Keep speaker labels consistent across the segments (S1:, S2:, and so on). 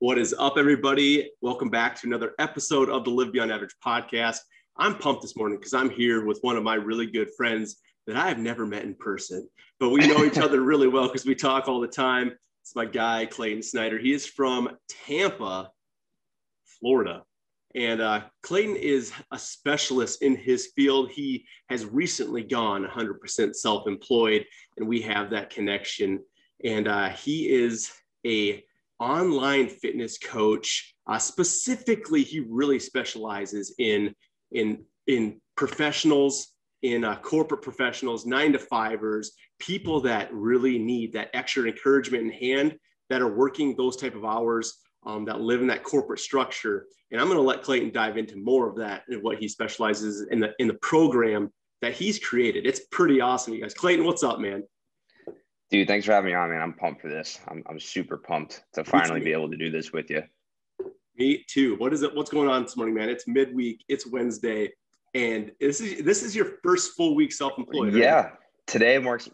S1: What is up, everybody? Welcome back to another episode of the Live Beyond Average podcast. I'm pumped this morning because I'm here with one of my really good friends that I have never met in person, but we know each other really well because we talk all the time. It's my guy, Clayton Snyder. He is from Tampa, Florida. And Clayton is a specialist in his field. He has recently gone 100% self-employed, and we have that connection. And he is a online fitness coach. Specifically, he really specializes in professionals, in corporate professionals, 9-to-5ers, people that really need that extra encouragement in hand, that are working those type of hours, that live in that corporate structure. And I'm going to let Clayton dive into more of that and what he specializes in the program that he's created. It's pretty awesome, you guys. Clayton, what's up, man?
S2: Dude, thanks for having me on, man. I'm pumped for this. I'm super pumped to finally be able to do this with you.
S1: Me too. What's going on this morning, man? It's midweek. It's Wednesday, and this is your first full week self-employed, right?
S2: Yeah. Today marks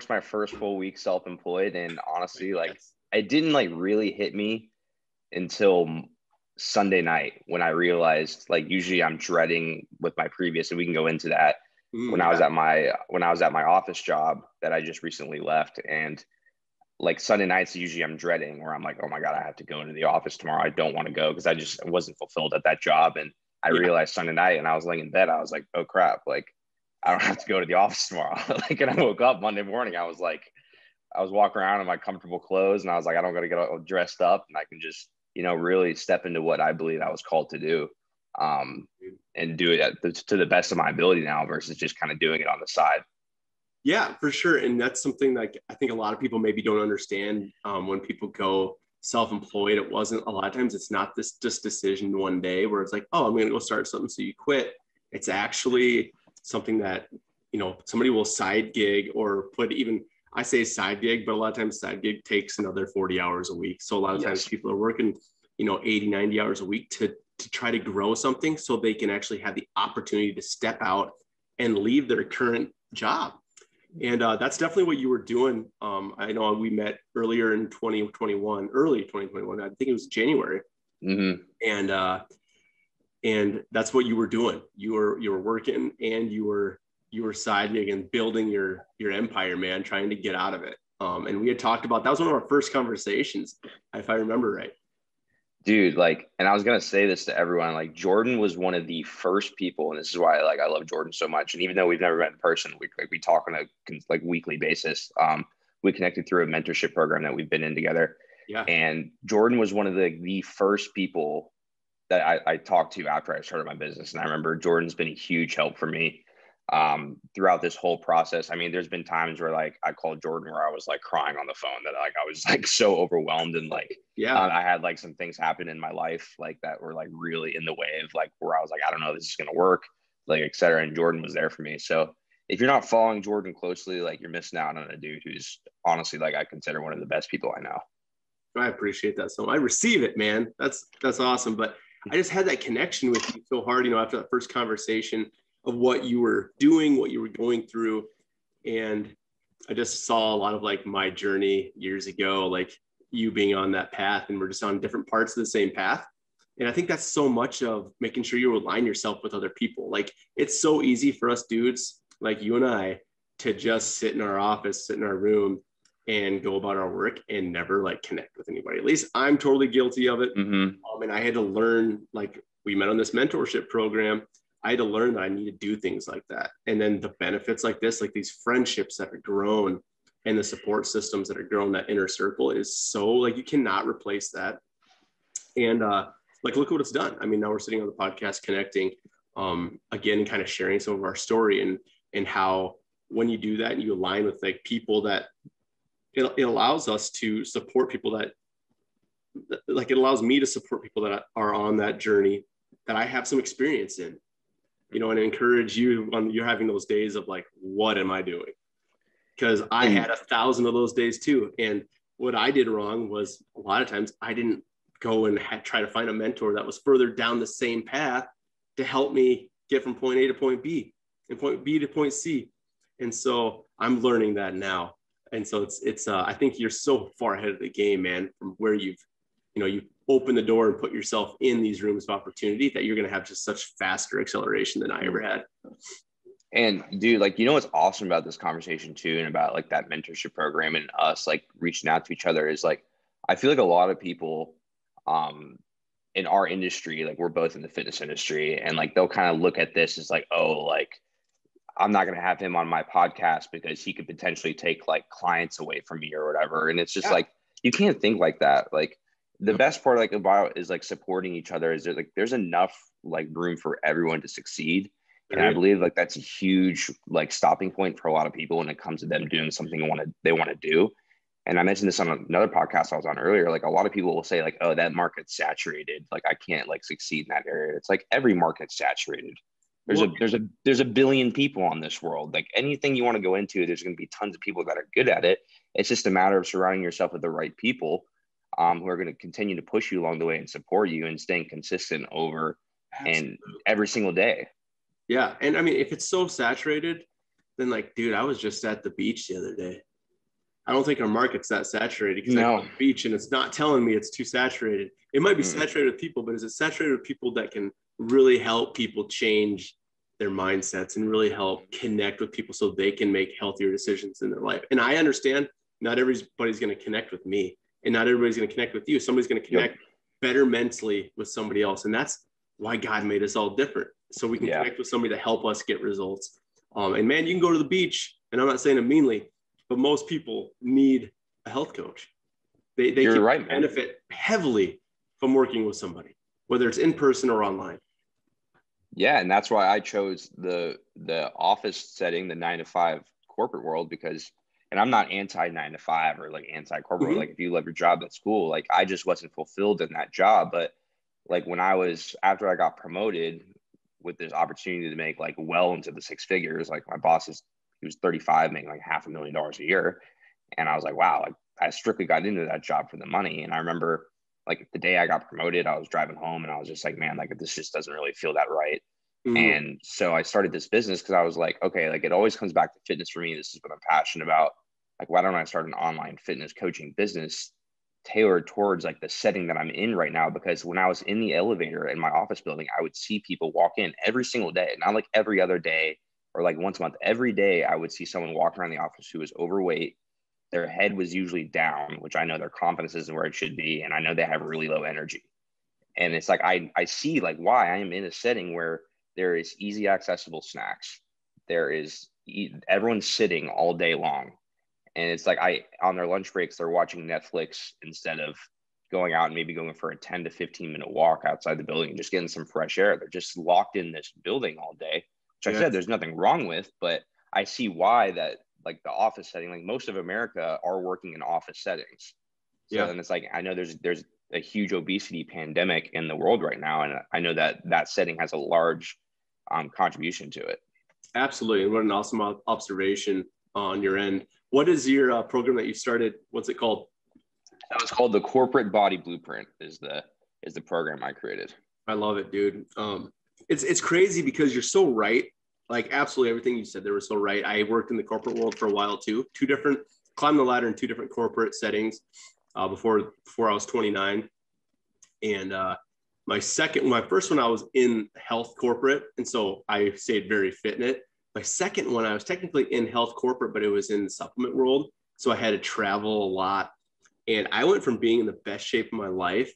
S2: my first full week self-employed, and honestly, it didn't really hit me until Sunday night when I realized usually I'm dreading with my previous, and we can go into that. When I was at my office job that I just recently left, and Sunday nights usually I'm dreading, where I'm like, oh my God, I have to go into the office tomorrow. I don't want to go because I wasn't fulfilled at that job. And I realized Sunday night, and I was laying in bed, I was like, oh crap, I don't have to go to the office tomorrow. And I woke up Monday morning, I was walking around in my comfortable clothes, and I was like, I don't got to get all dressed up, and I can just really step into what I believe I was called to do. And do it to the best of my ability now versus just kind of doing it on the side.
S1: Yeah, for sure. And that's something I think a lot of people maybe don't understand when people go self-employed. It wasn't a lot of times. It's not this just decision one day where it's like, oh, I'm going to go start something. So you quit. It's actually something that, somebody will side gig or I say side gig, but a lot of times side gig takes another 40 hours a week. So a lot of times people are working, 80, 90 hours a week to try to grow something so they can actually have the opportunity to step out and leave their current job. And that's definitely what you were doing. I know we met earlier in early 2021. I think it was January.
S2: Mm-hmm.
S1: And that's what you were doing. You were working, and you were side gigging and building your empire, man, trying to get out of it. And we had talked about, that was one of our first conversations, if I remember right.
S2: Dude, and I was going to say this to everyone, Jordan was one of the first people, and this is why I love Jordan so much. And even though we've never met in person, we talk on a weekly basis. We connected through a mentorship program that we've been in together.
S1: Yeah.
S2: And Jordan was one of the first people that I talked to after I started my business. And I remember Jordan's been a huge help for me throughout this whole process. I mean, there's been times where I called Jordan where I was crying on the phone, that I was so overwhelmed, and I had some things happen in my life that were really in the way of where I was I don't know if this is going to work, et cetera. And Jordan was there for me. So if you're not following Jordan closely, you're missing out on a dude who's honestly I consider one of the best people I know.
S1: I appreciate that. So I receive it, man. That's awesome. But I just had that connection with you so hard, after that first conversation of what you were doing, what you were going through. And I just saw a lot of my journey years ago, you being on that path, and we're just on different parts of the same path. And I think that's so much of making sure you align yourself with other people. It's so easy for us dudes like you and I to just sit in our office, sit in our room, and go about our work and never connect with anybody. At least I'm totally guilty of it.
S2: Mm-hmm.
S1: And I had to learn, we met on this mentorship program. I had to learn that I need to do things like that. And then the benefits like this, these friendships that are grown, and the support systems that are grown, that inner circle is so you cannot replace that. And look what it's done. I mean, now we're sitting on the podcast connecting again, and kind of sharing some of our story, and how when you do that and you align with people that it allows us to support people that it allows me to support people that are on that journey that I have some experience in. And encourage you when you're having those days of what am I doing? Because I had 1,000 of those days too. And what I did wrong was a lot of times I didn't go and try to find a mentor that was further down the same path to help me get from point A to point B and point B to point C. And so I'm learning that now. And so it's I think you're so far ahead of the game, man, from where you've you open the door and put yourself in these rooms of opportunity, that you're going to have just such faster acceleration than I ever had.
S2: And dude, like, what's awesome about this conversation too, and about like that mentorship program and us like reaching out to each other, is like, I feel like a lot of people in our industry, like we're both in the fitness industry, and like they'll kind of look at this as like, oh, like I'm not going to have him on my podcast because he could potentially take like clients away from me or whatever. And it's just like, you can't think like that. Like the best part like about is like supporting each other is that like there's enough like room for everyone to succeed. And I believe like that's a huge like stopping point for a lot of people when it comes to them doing something they want to do. And I mentioned this on another podcast I was on earlier. Like a lot of people will say like, oh, that market's saturated. Like I can't like succeed in that area. It's like every market's saturated. There's a billion people on this world. Like anything you want to go into, there's going to be tons of people that are good at it. It's just a matter of surrounding yourself with the right people who are going to continue to push you along the way and support you and staying consistent over and every single day.
S1: Yeah. And I mean, if it's so saturated, then like, dude, I was just at the beach the other day. I don't think our market's that saturated because I go to the beach and it's not telling me it's too saturated. It might be saturated with people, but is it saturated with people that can really help people change their mindsets and really help connect with people so they can make healthier decisions in their life? And I understand not everybody's going to connect with me, and not everybody's going to connect with you. Somebody's going to connect better mentally with somebody else. And that's why God made us all different. So we can connect with somebody to help us get results. And man, you can go to the beach, and I'm not saying it meanly, but most people need a health coach. They can benefit heavily from working with somebody, whether it's in person or online.
S2: Yeah. And that's why I chose the office setting, the 9-to-5 corporate world, because, and I'm not anti 9-to-5 or like anti corporate. Like if you love your job, that's cool. Like I just wasn't fulfilled in that job. But like after I got promoted with this opportunity to make like well into the 6 figures, like my boss he was 35, making like $500,000 a year. And I was like, wow, like I strictly got into that job for the money. And I remember like the day I got promoted, I was driving home and I was just like, man, like this just doesn't really feel that right. And so I started this business because I was like, okay, like it always comes back to fitness for me. This is what I'm passionate about. Like, why don't I start an online fitness coaching business tailored towards like the setting that I'm in right now? Because when I was in the elevator in my office building, I would see people walk in every single day, not like every other day or like once a month. Every day I would see someone walk around the office who was overweight. Their head was usually down, which I know their confidence isn't where it should be. And I know they have really low energy. And it's like, I see like why I am in a setting where there is easy accessible snacks. There is everyone's sitting all day long. And it's like on their lunch breaks, they're watching Netflix instead of going out and maybe going for a 10 to 15 minute walk outside the building and just getting some fresh air. They're just locked in this building all day, which I said there's nothing wrong with, but I see why that like the office setting, like most of America are working in office settings. So then it's like, I know there's a huge obesity pandemic in the world right now. And I know that setting has a large contribution to it.
S1: Absolutely. And what an awesome observation on your end. What is your program that you started? What's it called?
S2: That was called the Corporate Body Blueprint is the program I created.
S1: I love it, dude. It's crazy because you're so right. Like absolutely everything you said there was so right. I worked in the corporate world for a while too. Climbed the ladder in 2 different corporate settings before I was 29. And my first one, I was in health corporate. And so I stayed very fit in it. My second one, I was technically in health corporate, but it was in the supplement world. So I had to travel a lot. And I went from being in the best shape of my life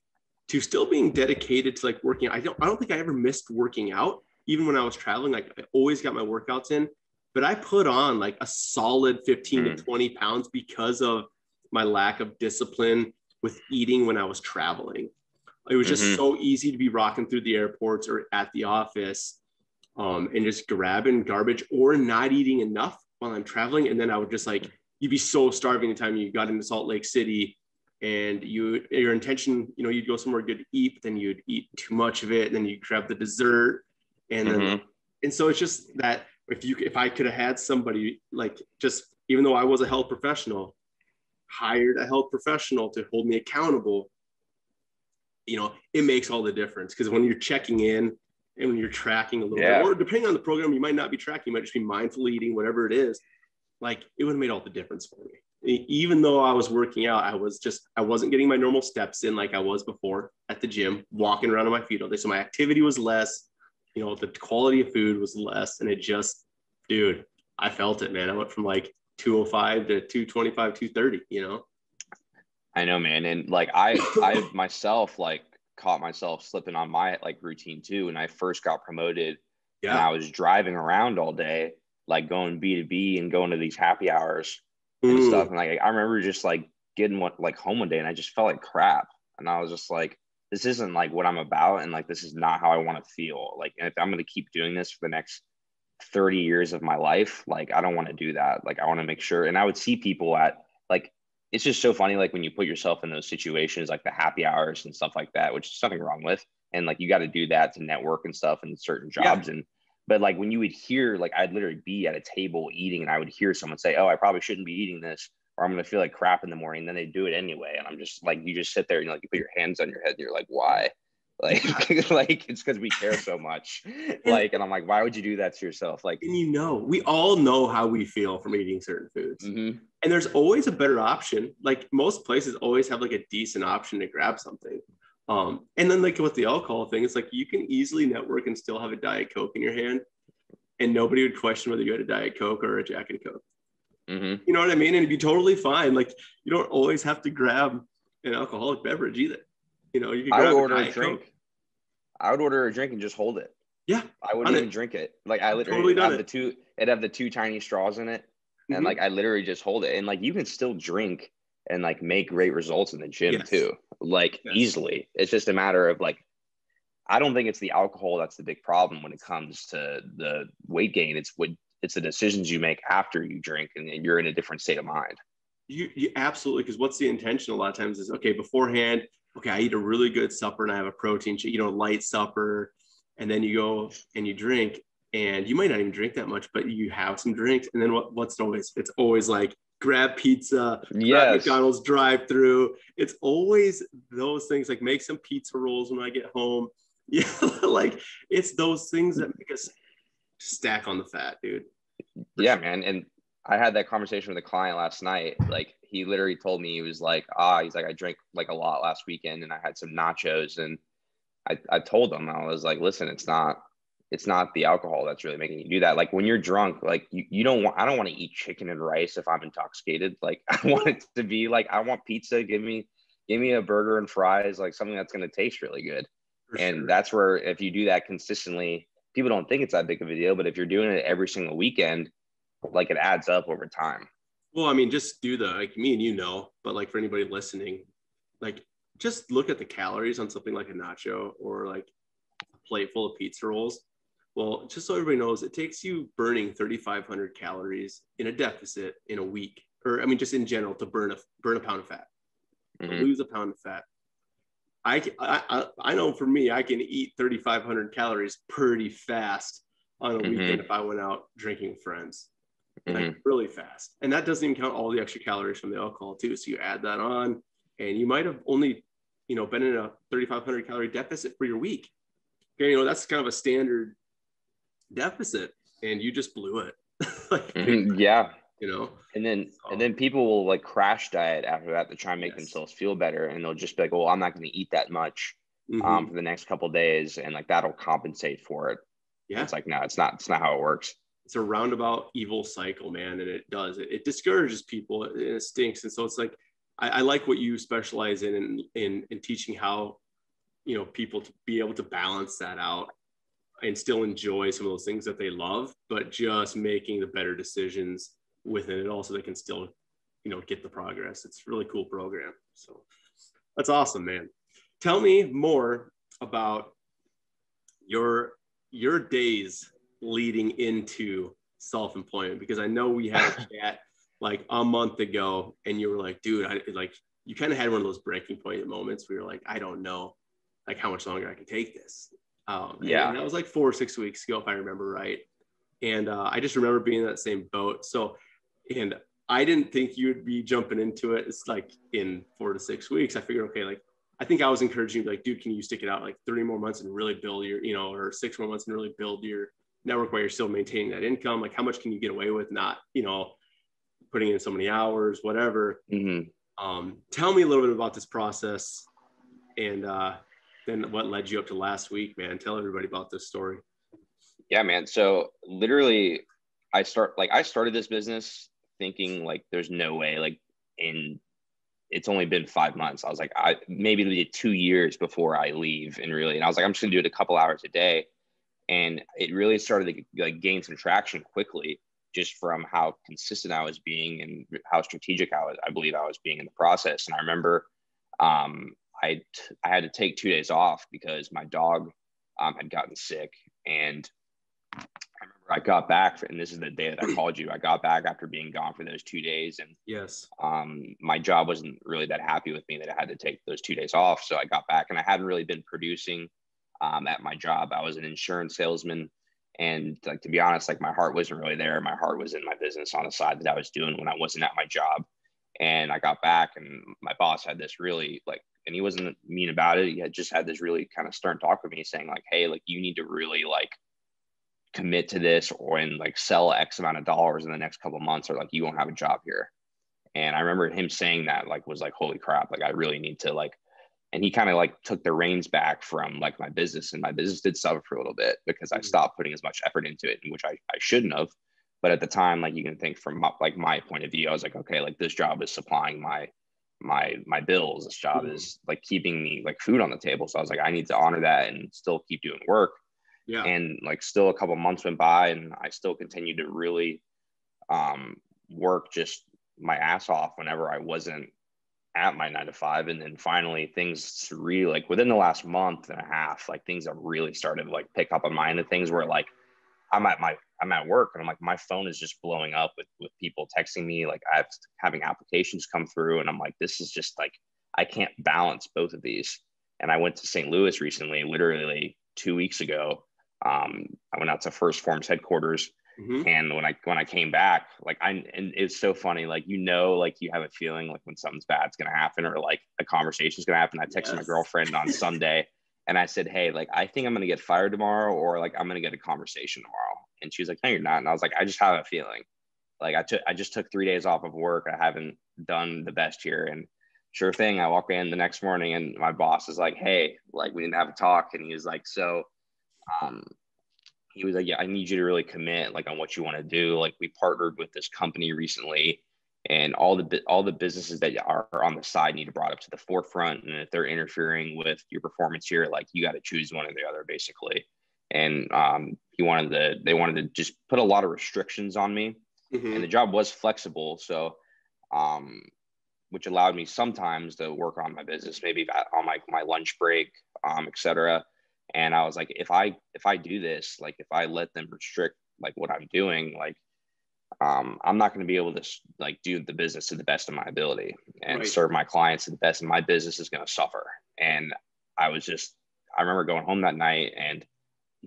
S1: to still being dedicated to like working. I don't think I ever missed working out. Even when I was traveling, like I always got my workouts in, but I put on like a solid 15 to 20 pounds because of my lack of discipline with eating when I was traveling. It was just so easy to be rocking through the airports or at the office and just grabbing garbage or not eating enough while I'm traveling. And then I would just like, you'd be so starving the time you got into Salt Lake City and your intention, you'd go somewhere good to eat, but then you'd eat too much of it. And then you grab the dessert. And then, and so it's just that if I could have had somebody like, just even though I was a health professional, hired a health professional to hold me accountable, it makes all the difference. Because when you're checking in and when you're tracking a little bit, or depending on the program, you might not be tracking, you might just be mindful eating, whatever it is, like it would have made all the difference for me. even though I was working out, I wasn't getting my normal steps in like I was before at the gym, walking around on my feet all day. So my activity was less, the quality of food was less. And it just, dude, I felt it, man. I went from like 205 to 225, 230.
S2: I know, man. And like I myself like caught myself slipping on my like routine too. When I first got promoted and I was driving around all day, like going B2B and going to these happy hours and stuff. And like I remember just like getting home one day and I just felt like crap. And I was just like, this isn't like what I'm about. And like, this is not how I want to feel. Like, and if I'm going to keep doing this for the next 30 years of my life, like, I don't want to do that. Like, I want to make sure. And I would see people at like, it's just so funny. Like when you put yourself in those situations, like the happy hours and stuff like that, which is nothing wrong with. And like, you got to do that to network and stuff in certain jobs. Yeah. But like when you would hear, like I'd literally be at a table eating and I would hear someone say, oh, I probably shouldn't be eating this, or I'm going to feel like crap in the morning. Then they do it anyway. And I'm just like, you just sit there and you put your hands on your head and you're like, why? Like, like it's because we care so much. Like, and I'm like, why would you do that to yourself? Like,
S1: and we all know how we feel from eating certain foods. Mm-hmm. And there's always a better option. Like most places always have like a decent option to grab something. And then like with the alcohol thing, it's like you can easily network and still have a Diet Coke in your hand and nobody would question whether you had a Diet Coke or a Jack and Coke. Mm-hmm. You know what I mean? And it'd be totally fine. Like you don't always have to grab an alcoholic beverage either. You could grab
S2: I would order a drink.
S1: Coke.
S2: I would order a drink and just hold it.
S1: Yeah.
S2: I wouldn't even drink it. Like I literally have it'd have the two tiny straws in it. Mm-hmm. And like I literally just hold it. And like you can still drink and like make great results in the gym too. Like easily. It's just a matter of like, I don't think it's the alcohol that's the big problem when it comes to the weight gain. It's the decisions you make after you drink and you're in a different state of mind.
S1: You absolutely, because what's the intention a lot of times is, okay, beforehand, okay, I eat a really good supper and I have a protein shake, light supper. And then you go and you drink and you might not even drink that much, but you have some drinks. And then it's always like grab pizza, grab McDonald's drive through. It's always those things, like make some pizza rolls when I get home. Yeah. Like it's those things that make us stack on the fat, dude.
S2: Yeah, man. And I had that conversation with a client last night. Like he literally told me, he was like, he's like, I drank like a lot last weekend and I had some nachos. And I told him, I was like, listen, it's not the alcohol that's really making you do that. Like when you're drunk, like I don't want to eat chicken and rice if I'm intoxicated. Like I want it to be like, I want pizza. Give me a burger and fries, like something that's going to taste really good. And that's where, if you do that consistently, people don't think it's that big of a deal, but if you're doing it every single weekend, like it adds up over time.
S1: Well, I mean, just do like me and but like for anybody listening, like just look at the calories on something like a nacho or like a plate full of pizza rolls. Well, just so everybody knows, it takes you burning 3,500 calories in a deficit in a week, or I mean, just in general, to burn a pound of fat, to lose a pound of fat. I know for me, I can eat 3,500 calories pretty fast on a weekend if I went out drinking with friends, like really fast. And that doesn't even count all the extra calories from the alcohol too. So you add that on, and you might have only, been in a 3,500 calorie deficit for your week. Okay, that's kind of a standard deficit, and you just blew it. Like,
S2: yeah. And then people will like crash diet after that to try and make themselves feel better. And they'll just be like, well, I'm not going to eat that much for the next couple of days. And like, that'll compensate for it. Yeah. It's like, no, it's not how it works.
S1: It's a roundabout evil cycle, man. And it does, it discourages people and it stinks. And so it's like, I like what you specialize in teaching how, people to be able to balance that out and still enjoy some of those things that they love, but just making the better decisions within it also, they can still, get the progress. It's a really cool program. So that's awesome, man. Tell me more about your days leading into self-employment, because I know we had a chat like a month ago and you were like, dude, you kind of had one of those breaking point moments where you're like, I don't know like how much longer I can take this. And that was like 4 or 6 weeks ago, if I remember right. And I just remember being in that same boat. So, and I didn't think you'd be jumping into it. It's like in 4 to 6 weeks. I figured, okay, like, I think I was encouraging you, like, dude, can you stick it out like 30 more months and really build your, or 6 more months and really build your network while you're still maintaining that income? Like, how much can you get away with not, putting in so many hours, whatever.
S2: Mm-hmm.
S1: Tell me a little bit about this process, and then what led you up to last week, man. Tell everybody about this story.
S2: Yeah, man. So literally I started this business thinking like there's no way, like it's only been 5 months. I was like, maybe it'll be 2 years before I leave. And I was like, I'm just gonna do it a couple hours a day. And it really started to like gain some traction quickly, just from how consistent I was being and how strategic I believe I was being in the process. And I remember I had to take 2 days off because my dog had gotten sick. And I remember I got back, and this is the day that I called you. I got back after being gone for those 2 days, and
S1: yes,
S2: my job wasn't really that happy with me that I had to take those 2 days off. So I got back, and I hadn't really been producing at my job. I was an insurance salesman, and like, to be honest, like my heart wasn't really there. My heart was in my business on the side that I was doing when I wasn't at my job. And I got back, and my boss had this really like, and he wasn't mean about it. He had just had this really kind of stern talk with me saying like, hey, like you need to really like commit to this and like sell X amount of dollars in the next couple of months, or like you won't have a job here. And I remember him saying that, like, was like, holy crap, like I really need to like, and he kind of like took the reins back from like my business, and my business did suffer for a little bit because I stopped putting as much effort into it, which I shouldn't have. But at the time, like you can think from my point of view, I was like, okay, like this job is supplying my bills. This job is like keeping me like food on the table. So I was like, I need to honor that and still keep doing work.
S1: Yeah.
S2: And like still a couple months went by, and I still continued to really work just my ass off whenever I wasn't at my 9 to 5. And then finally things really, like within the last month and a half, like things have really started to like pick up on my end of things, where like I'm at work, and I'm like, my phone is just blowing up with people texting me. Like I'm having applications come through, and I'm like, this is just like, I can't balance both of these. And I went to St. Louis recently, literally 2 weeks ago. I went out to First Form's headquarters, and when I came back, like and it's so funny, like like you have a feeling like when something's bad's gonna happen, or like a conversation's gonna happen. I texted my girlfriend on Sunday, and I said, hey, like I think I'm gonna get fired tomorrow, or like I'm gonna get a conversation tomorrow. And she was like, no, you're not. And I was like, I just have a feeling. Like I just took 3 days off of work. I haven't done the best here, and sure thing, I walk in the next morning, and my boss is like, hey, like we need to have a talk. And he was like, so he was like, yeah, I need you to really commit like on what you want to do. Like we partnered with this company recently, and all the businesses that are on the side need to be brought up to the forefront. And if they're interfering with your performance here, like you got to choose one or the other, basically. And they wanted to just put a lot of restrictions on me, and the job was flexible. So, which allowed me sometimes to work on my business, maybe on my lunch break, et cetera. And I was like, if I do this, like if I let them restrict like what I'm doing, like I'm not going to be able to like do the business to the best of my ability and serve my clients to the best, and my business is going to suffer. And I remember going home that night, and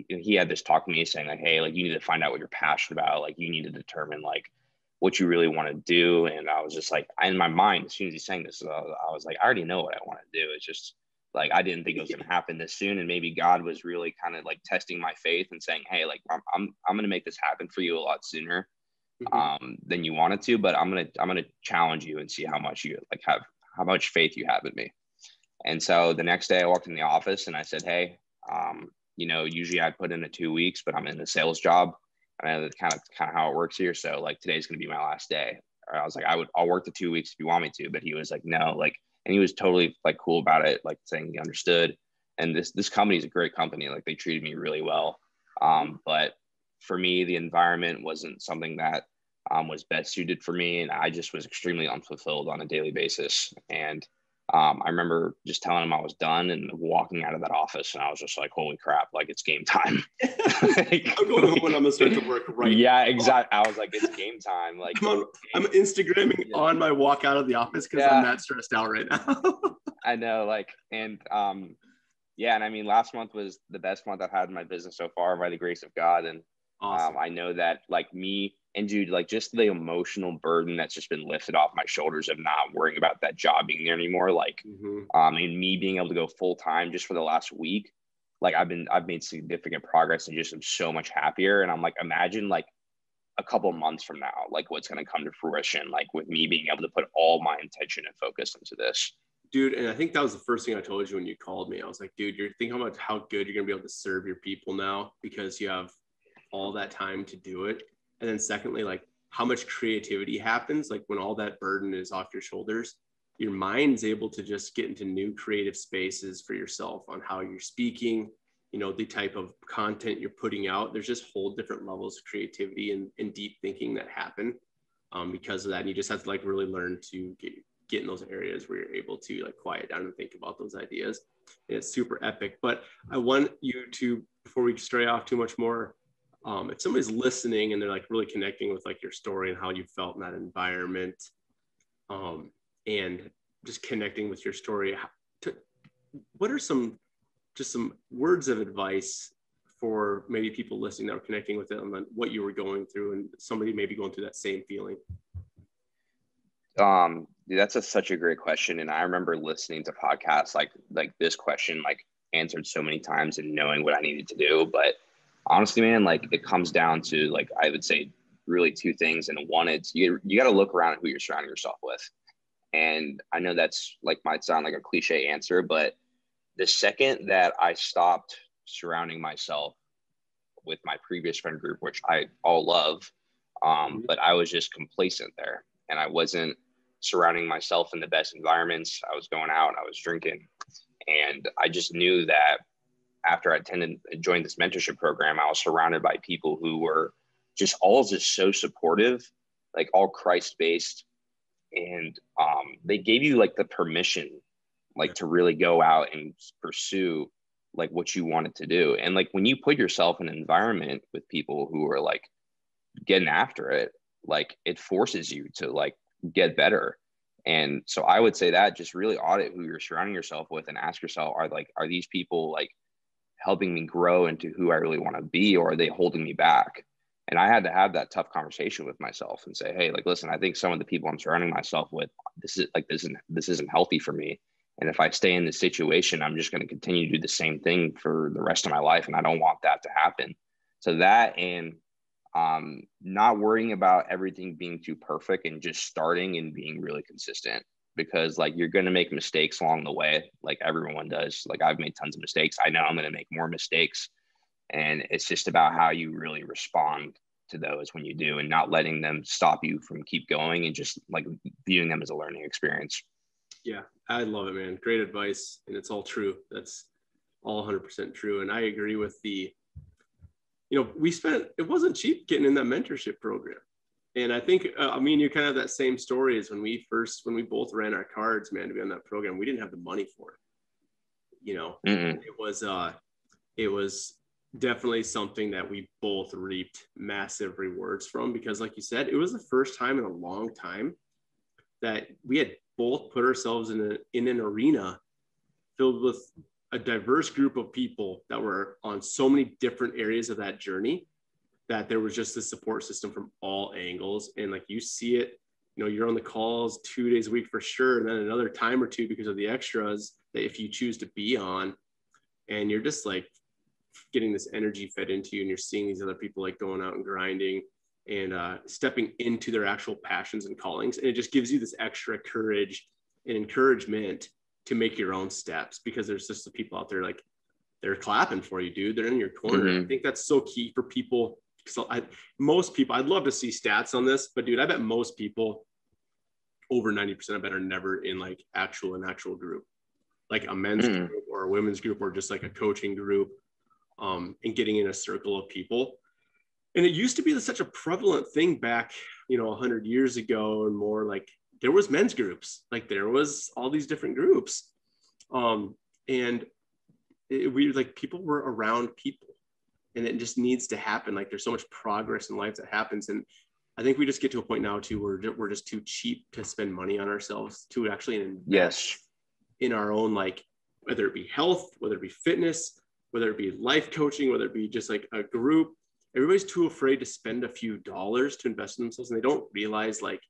S2: he had this talk to me saying like, hey, like you need to find out what you're passionate about. Like you need to determine like what you really want to do. And I was just like, in my mind, as soon as he's saying this, I was like, I already know what I want to do. It's just like, I didn't think it was going to happen this soon. And maybe God was really kind of like testing my faith and saying, hey, like I'm going to make this happen for you a lot sooner than you wanted to, but I'm going to challenge you and see how much how much faith you have in me. And so the next day I walked in the office and I said, hey, usually I'd put in 2 weeks, but I'm in a sales job. I know that's kind of how it works here. So like today's going to be my last day. Or I was like, I'll work the 2 weeks if you want me to. But he was like, no, like, and he was totally like cool about it, like saying he understood. And this company is a great company. Like they treated me really well. But for me, the environment wasn't something that was best suited for me. And I just was extremely unfulfilled on a daily basis. And I remember just telling him I was done and walking out of that office, and I was just like, holy crap, like it's game time.
S1: Like, I'm going home and I'm gonna start to work right
S2: yeah,
S1: now.
S2: exactly. I was like, it's game time. Like
S1: I'm Instagramming on my walk out of the office because I'm that stressed out right now.
S2: I know, like, and and I mean, last month was the best month I've had in my business so far by the grace of God. And awesome. I know that like me and dude, like just the emotional burden that's just been lifted off my shoulders of not worrying about that job being there anymore. Like, and me being able to go full time just for the last week, like I've made significant progress and just am so much happier. And I'm like, imagine like a couple months from now, like what's going to come to fruition, like with me being able to put all my intention and focus into this.
S1: Dude, and I think that was the first thing I told you when you called me. I was like, dude, you're thinking about how good you're going to be able to serve your people now because you have all that time to do it. And then secondly, like how much creativity happens, like when all that burden is off your shoulders, your mind's able to just get into new creative spaces for yourself on how you're speaking, you know, the type of content you're putting out. There's just whole different levels of creativity and deep thinking that happen because of that. And you just have to like really learn to get in those areas where you're able to like quiet down and think about those ideas. And it's super epic. But I want you to, before we stray off too much more, if somebody's listening and they're like really connecting with like your story and how you felt in that environment, and just connecting with your story, what are some words of advice for maybe people listening that are connecting with it and what you were going through and somebody maybe going through that same feeling?
S2: That's such a great question. And I remember listening to podcasts like this question, like answered so many times and knowing what I needed to do. But honestly, man, like it comes down to like, I would say really two things. And one, it's you got to look around at who you're surrounding yourself with. And I know that's like, might sound like a cliche answer, but the second that I stopped surrounding myself with my previous friend group, which I all love, but I was just complacent there and I wasn't surrounding myself in the best environments. I was going out, I was drinking. And I just knew that after I joined this mentorship program, I was surrounded by people who were just so supportive, like all Christ-based. And they gave you like the permission, like to really go out and pursue like what you wanted to do. And like when you put yourself in an environment with people who are like getting after it, like it forces you to like get better. And so I would say that just really audit who you're surrounding yourself with and ask yourself, are these people like helping me grow into who I really want to be, or are they holding me back? And I had to have that tough conversation with myself and say, hey, like, listen, I think some of the people I'm surrounding myself with, this isn't healthy for me. And if I stay in this situation, I'm just going to continue to do the same thing for the rest of my life. And I don't want that to happen. So that, and not worrying about everything being too perfect and just starting and being really consistent, because like you're going to make mistakes along the way. Like everyone does. Like I've made tons of mistakes. I know I'm going to make more mistakes. And it's just about how you really respond to those when you do, and not letting them stop you from keep going and just like viewing them as a learning experience.
S1: Yeah, I love it, man. Great advice. And it's all true. That's all 100% true. And I agree with it wasn't cheap getting in that mentorship program. And I think, you kind of have that same story as when we both ran our cards, man, to be on that program. We didn't have the money for it. It was definitely something that we both reaped massive rewards from, because like you said, it was the first time in a long time that we had both put ourselves in an arena filled with a diverse group of people that were on so many different areas of that journey, that there was just a support system from all angles. And like you see it, you're on the calls 2 days a week for sure, and then another time or two because of the extras that if you choose to be on, and you're just like getting this energy fed into you, and you're seeing these other people like going out and grinding and stepping into their actual passions and callings. And it just gives you this extra courage and encouragement to make your own steps, because there's just the people out there, like they're clapping for you, dude. They're in your corner.
S2: Mm-hmm.
S1: I think that's so key for people. So most people, I'd love to see stats on this, but dude, I bet most people, over 90%, I bet, are never in like an actual group, like a men's group or a women's group, or just like a coaching group, and getting in a circle of people. And it used to be such a prevalent thing back, 100 years ago and more. Like there was men's groups, like there was all these different groups. And people were around people, and it just needs to happen. Like there's so much progress in life that happens. And I think we just get to a point now too, where we're just too cheap to spend money on ourselves to actually invest in our own, like, whether it be health, whether it be fitness, whether it be life coaching, whether it be just like a group. Everybody's too afraid to spend a few dollars to invest in themselves. And they don't realize like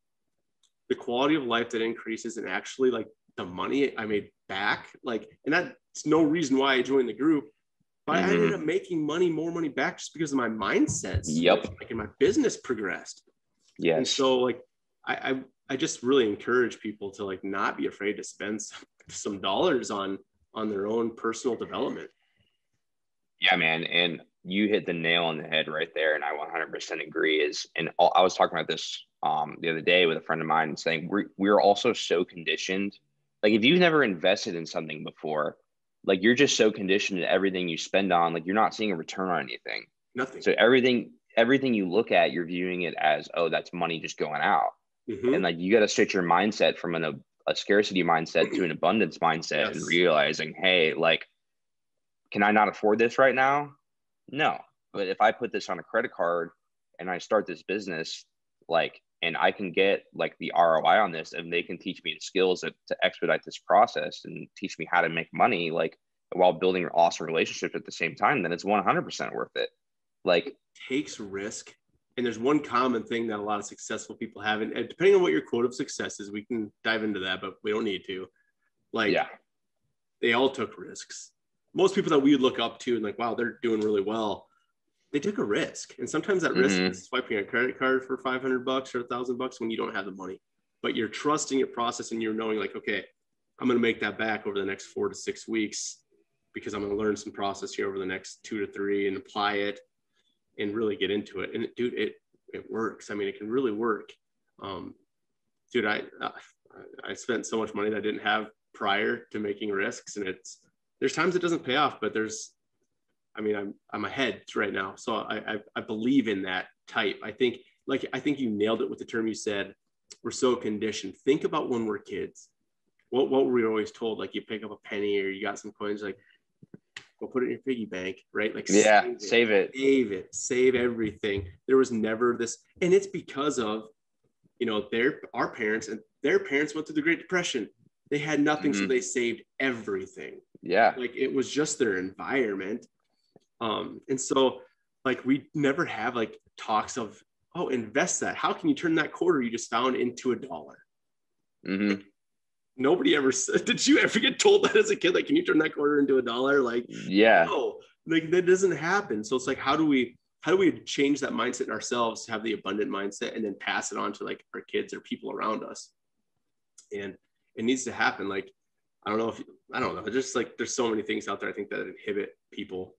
S1: the quality of life that increases, and actually like the money I made back. Like, and that's no reason why I joined the group. But I ended up making more money back just because of my mindset.
S2: Yep.
S1: Like, and my business progressed.
S2: Yes.
S1: And so like, I just really encourage people to like not be afraid to spend some dollars on their own personal development.
S2: Yeah, man. And you hit the nail on the head right there. And I 100% agree I was talking about this the other day with a friend of mine and saying, we're also so conditioned. Like if you've never invested in something before, like you're just so conditioned to everything you spend on, like you're not seeing a return on anything.
S1: Nothing.
S2: So everything you look at, you're viewing it as, oh, that's money just going out. And like, you got to switch your mindset from a scarcity mindset to an abundance mindset. Yes. And realizing, hey, like, can I not afford this right now? No. But if I put this on a credit card and I start this business, like, and I can get like the ROI on this, and they can teach me the skills to expedite this process and teach me how to make money, like while building awesome relationships at the same time, then it's 100% worth it. Like,
S1: it takes risk. And there's one common thing that a lot of successful people have, and depending on what your quote of success is, we can dive into that, but we don't need to. Like, they all took risks. Most people that we would look up to and like, wow, they're doing really well, they took a risk. And sometimes that risk is swiping a credit card for $500 or $1,000 when you don't have the money, but you're trusting your process and you're knowing like, okay, I'm going to make that back over the next 4 to 6 weeks because I'm going to learn some process here over the next 2 to 3 and apply it and really get into it. And dude, it works. I mean, it can really work. Dude, I spent so much money that I didn't have prior to making risks, and there's times it doesn't pay off, but I'm ahead right now. So I believe in that type. I think you nailed it with the term you said. We're so conditioned. Think about when we're kids. What were we always told? Like, you pick up a penny or you got some coins, like, go put it in your piggy bank, right? Like,
S2: save it,
S1: save everything. There was never this, and it's because of, our parents and their parents went through the Great Depression. They had nothing, so they saved everything.
S2: Yeah.
S1: Like, it was just their environment. And so like, we never have like talks of, oh, invest that. How can you turn that quarter you just found into $1? Like, nobody ever said, did you ever get told that as a kid? Like, can you turn that quarter into $1? Like, no, like that doesn't happen. So it's like, how do we change that mindset in ourselves to have the abundant mindset and then pass it on to like our kids or people around us? And it needs to happen. Like, I don't know. Just like, there's so many things out there, I think, that inhibit people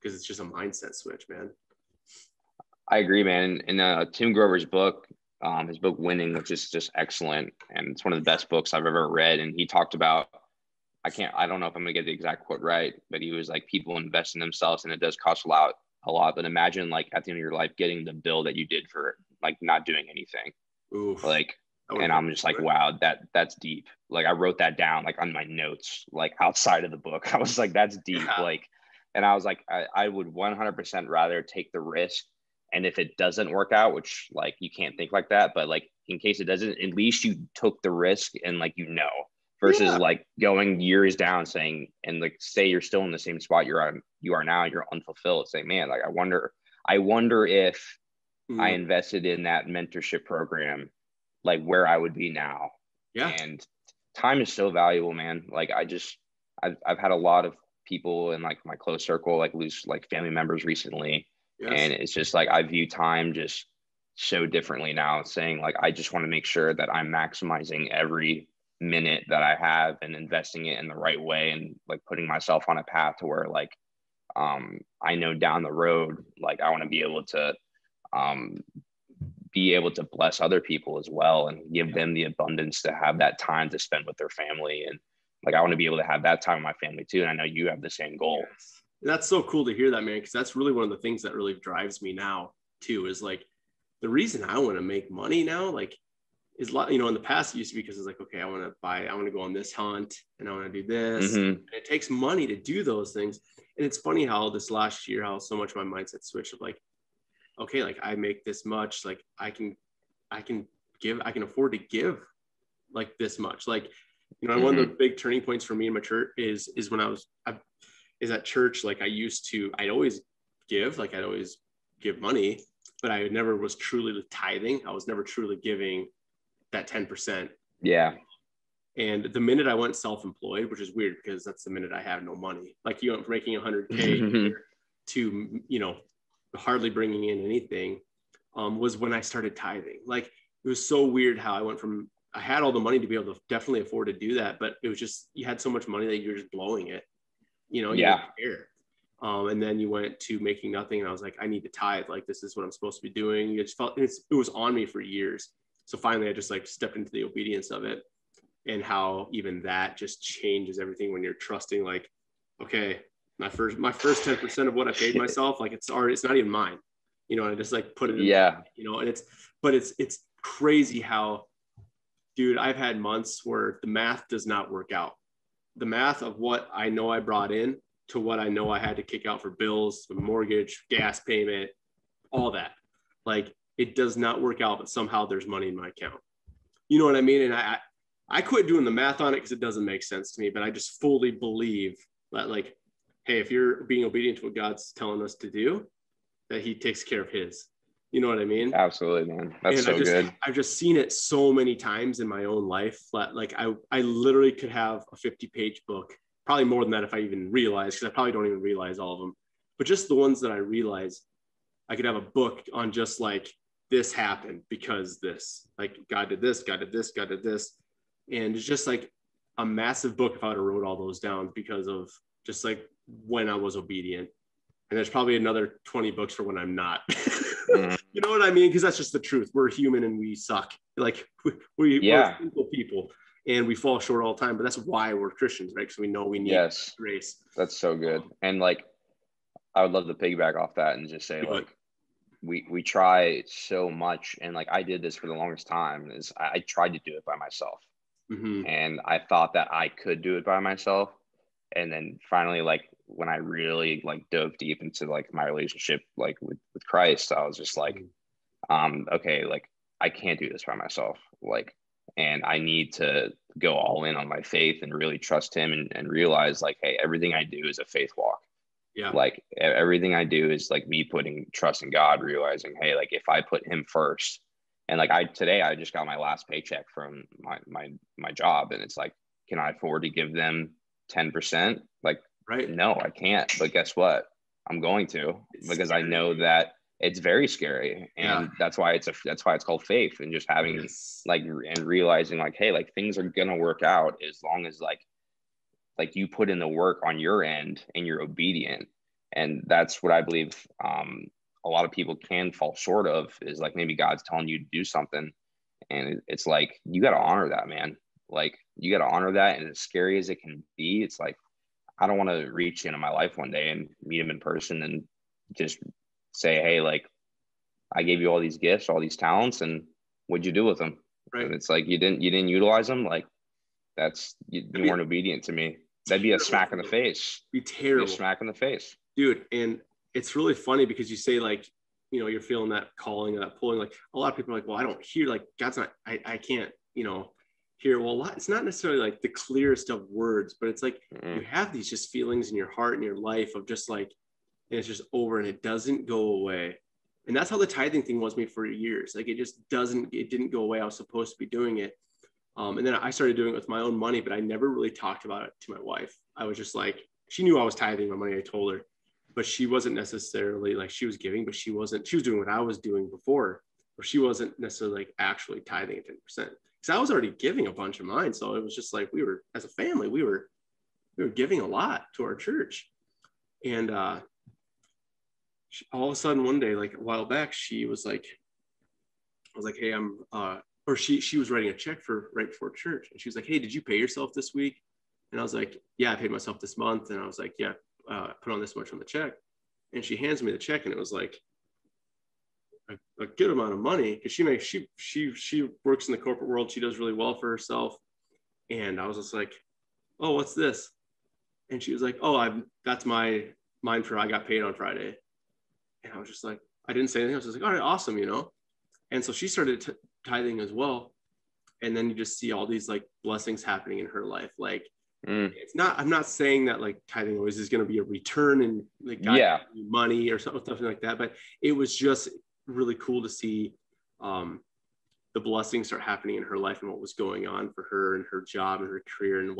S1: because it's just a mindset switch, man.
S2: I agree, man. In Tim Grover's book, his book Winning, which is just excellent, and it's one of the best books I've ever read. And he talked about, I don't know if I'm gonna get the exact quote right, but he was like, people invest in themselves and it does cost a lot, but imagine like at the end of your life getting the bill that you did for like not doing anything.
S1: Oof.
S2: Like, and I'm just like, wow, that's deep. Like, I wrote that down like on my notes, like outside of the book. I was like, that's deep. Yeah. Like, and I was like, I would 100% rather take the risk. And if it doesn't work out, which like, you can't think like that, but like, in case it doesn't, at least you took the risk and like, versus like going years down saying, and like, say you're still in the same spot you are now, you're unfulfilled, saying, man, like, I wonder if I invested in that mentorship program, like where I would be now.
S1: Yeah.
S2: And time is so valuable, man. Like, I've had a lot of people in like my close circle, like lose like family members recently. Yes. And it's just like, I view time just so differently now, saying like, I just want to make sure that I'm maximizing every minute that I have and investing it in the right way, and like putting myself on a path to where like, I know down the road, like I want to be able to bless other people as well and give them the abundance to have that time to spend with their family. And like, I want to be able to have that time with my family too. And I know you have the same goal.
S1: Yes. That's so cool to hear that, man. Cause that's really one of the things that really drives me now too, is like, the reason I want to make money now, like, is a lot, in the past it used to be because it's like, okay, I want to go on this hunt and I want to do this. And it takes money to do those things. And it's funny how this last year, how so much my mindset switched of like, okay, like I make this much, like I can afford to give like this much. Like, one of the big turning points for me in my church is when I at church, like I'd always give money, but I never was truly tithing. I was never truly giving that 10%.
S2: Yeah.
S1: And the minute I went self-employed, which is weird because that's the minute I have no money, like you went from making 100K to, you know, hardly bringing in anything, was when I started tithing. Like, it was so weird how I went from, I had all the money to be able to definitely afford to do that, but it was just, you had so much money that you're just blowing it, you know, you didn't care. And then you went to making nothing. And I was like, I need to tithe. Like, this is what I'm supposed to be doing. It just felt, it was on me for years. So finally I just like stepped into the obedience of it, and how even that just changes everything when you're trusting, like, okay, my first 10% of what I paid myself, like, it's not even mine, you know, and I just like put it in, you know, and it's crazy how, dude, I've had months where the math does not work out. The math of what I know I brought in to what I know I had to kick out for bills, the mortgage, gas payment, all that, like, it does not work out, but somehow there's money in my account. You know what I mean? And I quit doing the math on it because it doesn't make sense to me, but I just fully believe that, like, hey, if you're being obedient to what God's telling us to do, that he takes care of his. You know what I mean?
S2: Absolutely, man. That's
S1: and
S2: so good.
S1: I've just seen it so many times in my own life. Like, I literally could have a 50-page book, probably more than that if I even realize, because I probably don't even realize all of them. But just the ones that I realize, I could have a book on just like, this happened because this, like, God did this, God did this, God did this. And it's just like a massive book if I would have wrote all those down, because of just like when I was obedient. And there's probably another 20 books for when I'm not. You know what I mean? Because that's just the truth. We're human and we suck. Like, we're simple people and we fall short all the time. But that's why we're Christians, right? Because we know we need grace.
S2: That's so good. And like, I would love to piggyback off that and just say, like, we try so much, and like, I did this for the longest time, is I tried to do it by myself. And I thought that I could do it by myself. And then finally, like, when I really like dove deep into like my relationship, like with Christ, I was just like, okay, like, I can't do this by myself. Like, and I need to go all in on my faith and really trust him, and realize, like, hey, everything I do is a faith walk.
S1: Yeah.
S2: Like, everything I do is like me putting trust in God, realizing, hey, like, if I put him first, and like, today I just got my last paycheck from my job, and it's like, can I afford to give them 10%? Like,
S1: right.
S2: No, I can't. But guess what? I'm going to, because I know that it's very scary. And that's why it's called faith, and just having like, and realizing, like, hey, like, things are going to work out as long as like you put in the work on your end and you're obedient. And that's what I believe a lot of people can fall short of, is like, maybe God's telling you to do something, and it's like, you got to honor that, man. Like, you got to honor that. And as scary as it can be, it's like, I don't want to reach into my life one day and meet him in person and just say, hey, like, I gave you all these gifts, all these talents, and what'd you do with them? Right. And it's like, you didn't utilize them. Like, you weren't obedient to me. That'd be a smack in the face.
S1: Be terrible.
S2: Be a smack in the face,
S1: dude. And it's really funny because you say, like, you know, you're feeling that calling and that pulling. Like, a lot of people are like, well, I don't hear, like, God's not, I can't, you know, hear. Well, it's not necessarily like the clearest of words, but it's like, you have these just feelings in your heart and your life of just like, and it's just over and it doesn't go away. And that's how the tithing thing was me for years. Like, it didn't go away. I was supposed to be doing it. And then I started doing it with my own money, but I never really talked about it to my wife. I was just like, she knew I was tithing my money. I told her, but she wasn't necessarily like, she was giving, but she was doing what I was doing before, or she wasn't necessarily like actually tithing at 10%. Because I was already giving a bunch of mine. So it was just like, we were, as a family, we were giving a lot to our church. And all of a sudden one day, like a while back, she was like, I was like, hey, or she was writing a check right before church. And she was like, hey, did you pay yourself this week? And I was like, yeah, I paid myself this month. And I was like, yeah, put on this much on the check. And she hands me the check, and it was like a good amount of money, because she works in the corporate world. She does really well for herself. And I was just like, oh, what's this? And she was like, oh, that's mine for, I got paid on Friday. And I was just like, I didn't say anything. I was just like, all right, awesome, you know? And so she started tithing as well. And then you just see all these like blessings happening in her life. Like, it's not, I'm not saying that like tithing always is going to be a return and like money or something like that. But it was just really cool to see the blessings start happening in her life and what was going on for her and her job and her career and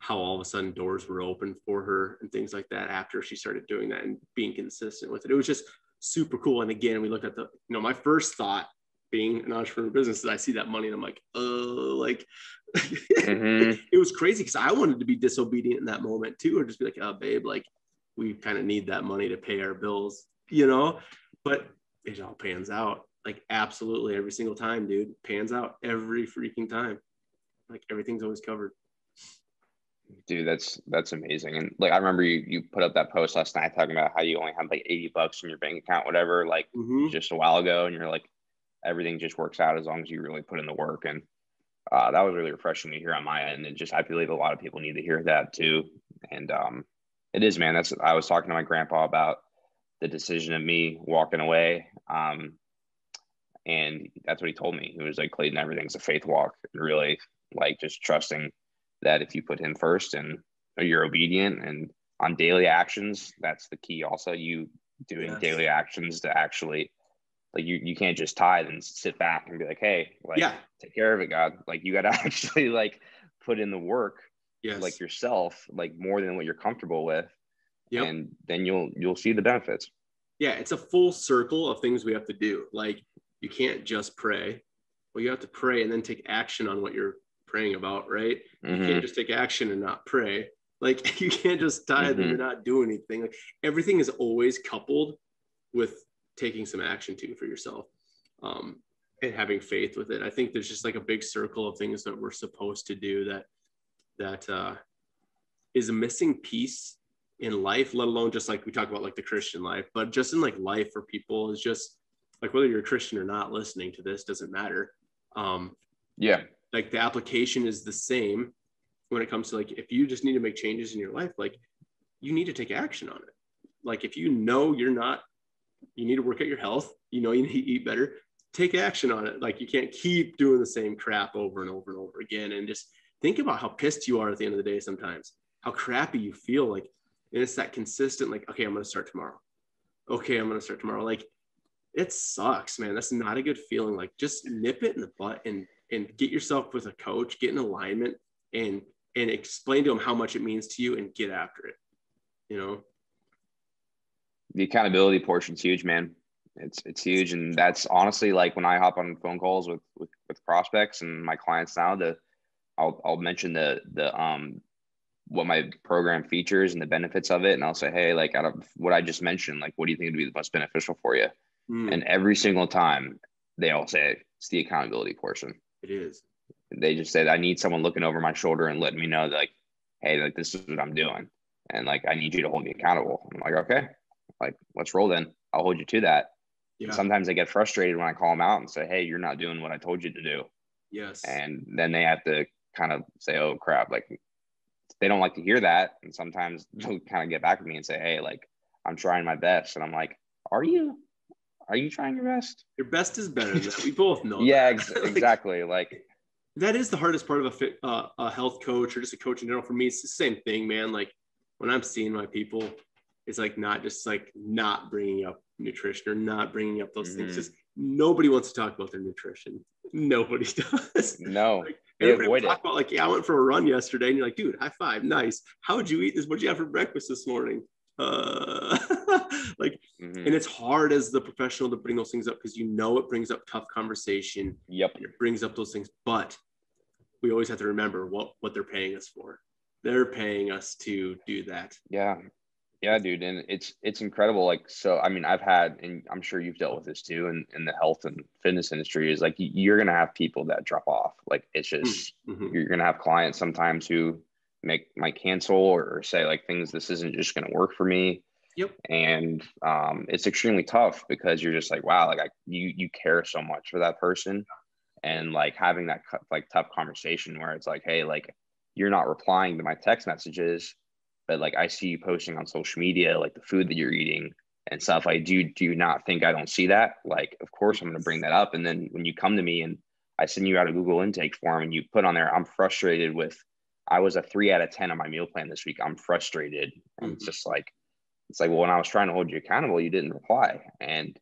S1: how all of a sudden doors were open for her and things like that after she started doing that and being consistent with it. It was just super cool. And again, we looked at my first thought being an entrepreneur business is I see that money and I'm like, it was crazy because I wanted to be disobedient in that moment too, or just be like, oh babe, like we kind of need that money to pay our bills, but it all pans out. Like absolutely every single time, dude, pans out every freaking time. Like everything's always covered.
S2: Dude, that's amazing. And like, I remember you put up that post last night talking about how you only had like $80 in your bank account, whatever, like just a while ago. And you're like, everything just works out as long as you really put in the work. And that was really refreshing to hear on my end. And just, I believe a lot of people need to hear that too. And it is, man, I was talking to my grandpa about the decision of me walking away. And that's what he told me. He was like, Clayton, everything's a faith walk. And really like just trusting that if you put him first and you're obedient and on daily actions, that's the key. Also, you doing daily actions to actually, like you can't just tithe and sit back and be like, hey, like take care of it, God. Like you got to actually like put in the work, like yourself, like more than what you're comfortable with. And then you'll see the benefits.
S1: Yeah, it's a full circle of things we have to do. Like you can't just pray. Well, you have to pray and then take action on what you're praying about, right? You can't just take action and not pray. Like you can't just tithe and not do anything. Like everything is always coupled with taking some action too for yourself, and having faith with it. I think there's just like a big circle of things that we're supposed to do that is a missing piece in life, let alone just like we talk about like the Christian life, but just in like life for people is just like whether you're a Christian or not listening to this doesn't matter. Like the application is the same when it comes to like, if you just need to make changes in your life, like you need to take action on it. Like if you know you need to work at your health, you need to eat better, take action on it. Like you can't keep doing the same crap over and over and over again. And just think about how pissed you are at the end of the day sometimes, how crappy you feel. Like, and it's that consistent, like, okay, I'm going to start tomorrow. Okay, I'm going to start tomorrow. Like it sucks, man. That's not a good feeling. Like just nip it in the butt and get yourself with a coach, get in alignment and explain to them how much it means to you and get after it.
S2: The accountability portion's huge, man. It's huge. And that's honestly like when I hop on phone calls with prospects and my clients now, I'll mention the what my program features and the benefits of it. And I'll say, hey, like out of what I just mentioned, like, what do you think would be the most beneficial for you? And every single time they all say it's the accountability portion.
S1: It is.
S2: They just said, I need someone looking over my shoulder and letting me know that, like, hey, like this is what I'm doing. And like, I need you to hold me accountable. I'm like, okay, like, let's roll then. I'll hold you to that. Yeah. Sometimes I get frustrated when I call them out and say, hey, you're not doing what I told you to do.
S1: Yes.
S2: And then they have to kind of say, oh crap. Like they don't like to hear that. And sometimes they'll kind of get back with me and say, hey, like I'm trying my best. And I'm like, are you trying your best?
S1: Your best is better than that. We both know.
S2: Yeah, exactly. Like
S1: that is the hardest part of a health coach or just a coach in general. For me, it's the same thing, man. Like when I'm seeing my people, it's like not just like not bringing up nutrition or not bringing up those things. Just nobody wants to talk about their nutrition. Nobody does.
S2: No,
S1: like, they avoid it. About like, yeah, I went for a run yesterday, and you're like, dude, high five, nice. How'd you eat this? What'd you have for breakfast this morning? And it's hard as the professional to bring those things up because it brings up tough conversation.
S2: Yep,
S1: it brings up those things, but we always have to remember what they're paying us for. They're paying us to do that.
S2: Yeah, dude. And it's incredible. Like, so, I mean, I've had, and I'm sure you've dealt with this too, in the health and fitness industry is like, you're going to have people that drop off. Like, it's just, you're going to have clients sometimes who might cancel or say like things, this isn't just going to work for me.
S1: Yep.
S2: And it's extremely tough because you're just like, wow, like you care so much for that person. And like having that like tough conversation where it's like, hey, like you're not replying to my text messages, but like I see you posting on social media, like the food that you're eating and stuff. Like, do you not think I don't see that? Like, of course I'm going to bring that up. And then when you come to me and I send you out a Google intake form and you put on there, I'm frustrated with, I was a 3 out of 10 on my meal plan this week. I'm frustrated. And it's just like, well, when I was trying to hold you accountable, you didn't reply. And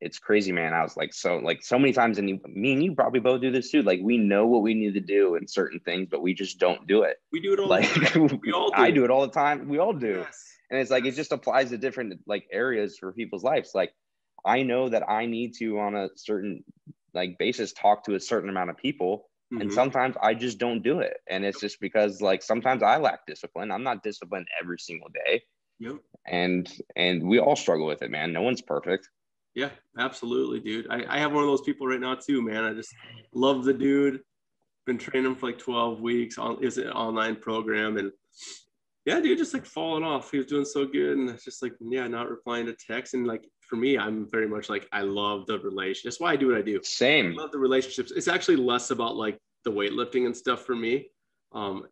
S2: It's crazy, man. I was like, so many times, and me and you probably both do this too. Like, we know what we need to do in certain things, but we just don't do it.
S1: We do it all
S2: Like,
S1: the time. We all do.
S2: I do it all the time. We all do.
S1: Yes.
S2: And it's like, it just applies to different like areas for people's lives. Like, I know that I need to, on a certain like basis, talk to a certain amount of people. And sometimes I just don't do it. And it's just because like, sometimes I lack discipline. I'm not disciplined every single day.
S1: Yep.
S2: And we all struggle with it, man. No one's perfect.
S1: Yeah, absolutely, dude. I have one of those people right now too, man. I just love the dude. Been training him for like 12 weeks. It's an online program, and yeah, dude, just like falling off. He was doing so good, and it's just like, yeah, not replying to texts. And like for me, I'm very much like, I love the relationship. That's why I do what I do.
S2: Same.
S1: I love the relationships. It's actually less about like the weightlifting and stuff for me.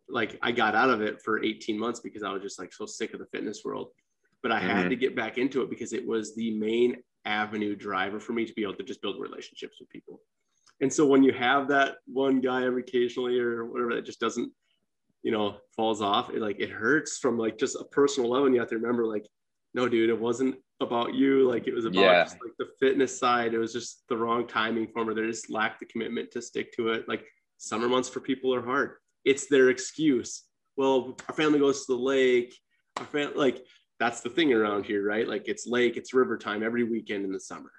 S1: Like I got out of it for 18 months because I was just like so sick of the fitness world, but I had to get back into it because it was the main avenue driver for me to be able to just build relationships with people. And so when you have that one guy occasionally or whatever that just doesn't, falls off, it hurts from like just a personal level. And you have to remember, like, no, dude, it wasn't about you. Like, it was about just like the fitness side. It was just the wrong timing for me. They just lacked the commitment to stick to it. Like, summer months for people are hard. It's their excuse. Well, our family goes to the lake. That's the thing around here, right? Like, it's lake, it's river time every weekend in the summer.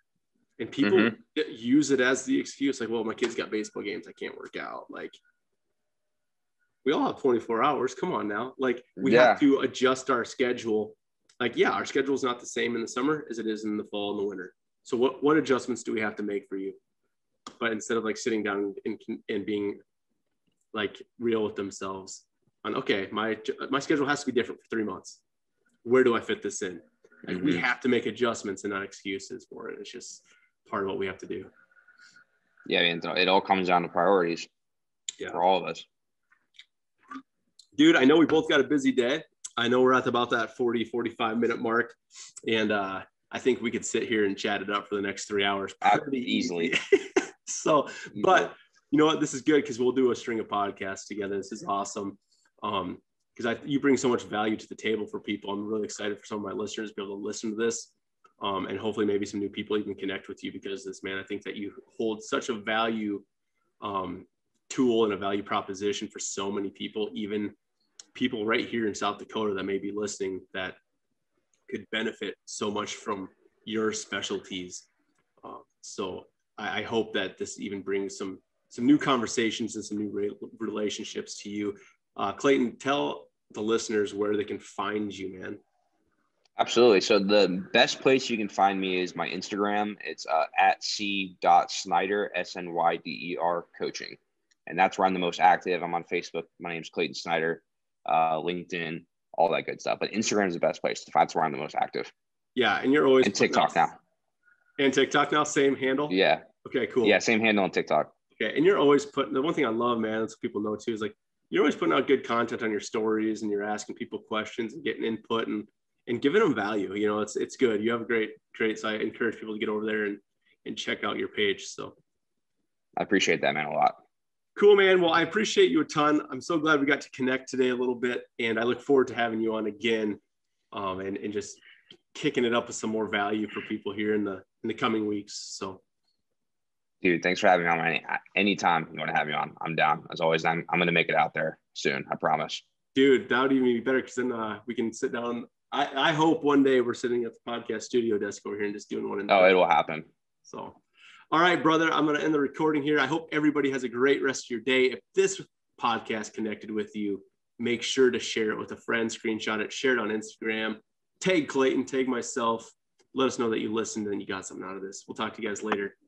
S1: And people use it as the excuse. Like, well, my kids got baseball games, I can't work out. Like, we all have 24 hours. Come on now. Like, we have to adjust our schedule. Like, yeah, our schedule is not the same in the summer as it is in the fall and the winter. So what adjustments do we have to make for you? But instead of like sitting down and being like real with themselves on, okay, my schedule has to be different for 3 months. Where do I fit this in? Like, we have to make adjustments and not excuses for it. It's just part of what we have to do.
S2: Yeah, I mean, it all comes down to priorities for all of us.
S1: Dude, I know we both got a busy day. I know we're at about that 45 minute mark. And I think we could sit here and chat it up for the next 3 hours pretty
S2: easily.
S1: So, but you know what? This is good because we'll do a string of podcasts together. This is awesome. Because you bring so much value to the table for people. I'm really excited for some of my listeners to be able to listen to this. And hopefully maybe some new people even connect with you because of this, man. I think that you hold such a value tool and a value proposition for so many people, even people right here in South Dakota that may be listening that could benefit so much from your specialties. So I hope that this even brings some new conversations and some new relationships to you. Clayton, tell the listeners where they can find you, man.
S2: Absolutely. So the best place you can find me is my Instagram. It's at c.snyder, SNYDER coaching. And that's where I'm the most active. I'm on Facebook. My name's Clayton Snyder, LinkedIn, all that good stuff. But Instagram is the best place. That's where I'm the most active.
S1: Yeah. And you're always
S2: and TikTok now.
S1: And TikTok now, same handle?
S2: Yeah.
S1: Okay, cool.
S2: Yeah, same handle on TikTok.
S1: Okay. And you're always the one thing I love, man, that's what people know too, is like you're always putting out good content on your stories and you're asking people questions and getting input and giving them value. It's good. You have a great so I encourage people to get over there and check out your page. So
S2: I appreciate that, man, a lot.
S1: Cool, man. Well, I appreciate you a ton. I'm so glad we got to connect today a little bit, and I look forward to having you on again, and just kicking it up with some more value for people here in the coming weeks. So,
S2: dude, thanks for having me on. Anytime you want to have me on, I'm down. As always, I'm going to make it out there soon. I promise. Dude, that would even be better because then we can sit down. I hope one day we're sitting at the podcast studio desk over here and just doing one. It will happen. So. All right, brother, I'm going to end the recording here. I hope everybody has a great rest of your day. If this podcast connected with you, make sure to share it with a friend, screenshot it, share it on Instagram, tag Clayton, tag myself. Let us know that you listened and you got something out of this. We'll talk to you guys later.